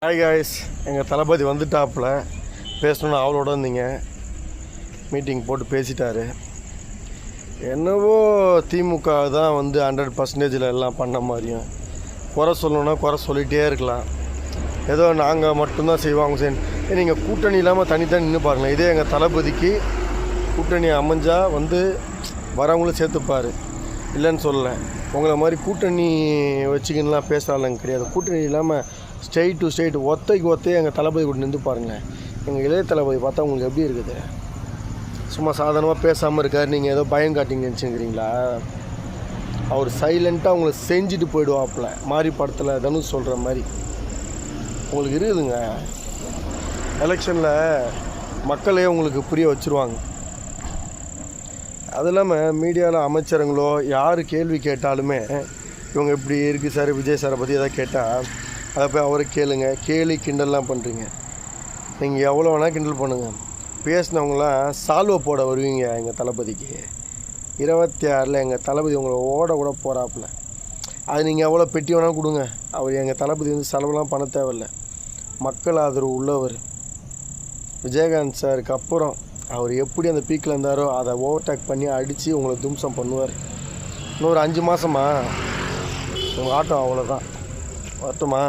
Hi guys, எங்கள் தளபதி வந்துட்டாப்புல. பேசணுன்னு அவளோட இருந்தீங்க. மீட்டிங் போட்டு பேசிட்டாரு. என்னவோ திமுக தான் 100% எல்லாம் பண்ண மாதிரியும், குறை சொல்லணுன்னா குறை சொல்லிகிட்டே இருக்கலாம். ஏதோ நாங்கள் மட்டும்தான் செய்வாங்க சரி. நீங்கள் கூட்டணி இல்லாமல் தனித்தனி நின்று பாருங்களேன். இதே எங்கள் தளபதிக்கு கூட்டணி அமைஞ்சால் வரவங்களும் சேர்த்துப்பார், இல்லைன்னு சொல்லலை. உங்களை மாதிரி கூட்டணி வச்சுக்கின்லாம் பேசுகிறாங்க கிடையாது. கூட்டணி இல்லாமல் ஸ்டேட் டு ஸ்டேட் ஒத்தைக்கு எங்கள் தளபதி கூட நின்று பாருங்களேன். எங்கள் இளைய தளபதி பார்த்தா உங்களுக்கு எப்படி இருக்குது? சும்மா சாதாரணமாக பேசாமல் இருக்கார். நீங்கள் ஏதோ பயம் காட்டிங்க நினச்சிக்கிறீங்களா? அவர் சைலண்ட்டாக அவங்கள செஞ்சுட்டு போயிடுவாப்புல. மாறி படத்தில் தனுஷ் சொல்கிற மாதிரி உங்களுக்கு இருக்குதுங்க. எலெக்ஷனில் மக்களே உங்களுக்கு புரிய வச்சுருவாங்க. அது இல்லாமல் மீடியாவில் அமைச்சருங்களோ யார் கேள்வி கேட்டாலுமே இவங்க இப்படி இருக்குது சார், விஜய் சாரை பற்றி எதாவது கேட்டால் அதை போய் அவரை கேளுங்க. கேலி கிண்டல்லாம் பண்ணுறீங்க. நீங்கள் எவ்வளோ வேணால் கிண்டல் பண்ணுங்கள். பேசினவங்களாம் சால்வை போட வருவீங்க எங்கள் தளபதிக்கு. 26 எங்கள் தளபதி உங்களை ஓட கூட போகிறாப்புல. அது நீங்கள் எவ்வளோ பெட்டி வேணாலும் கொடுங்க. அவர் எங்கள் தளபதி செலவுலாம் பண்ண தேவையில்லை. மக்கள் ஆதரவு உள்ளவர். விஜயகாந்த் சாருக்கு அப்புறம் அவர் எப்படி அந்த பீக்கில் இருந்தாரோ அதை ஓவர்டேக் பண்ணி அடித்து உங்களை தும்சம் பண்ணுவார். இன்னொரு 5 மாதமா உங்கள் ஆட்டம் அவ்வளோதான். வரட்டுமா?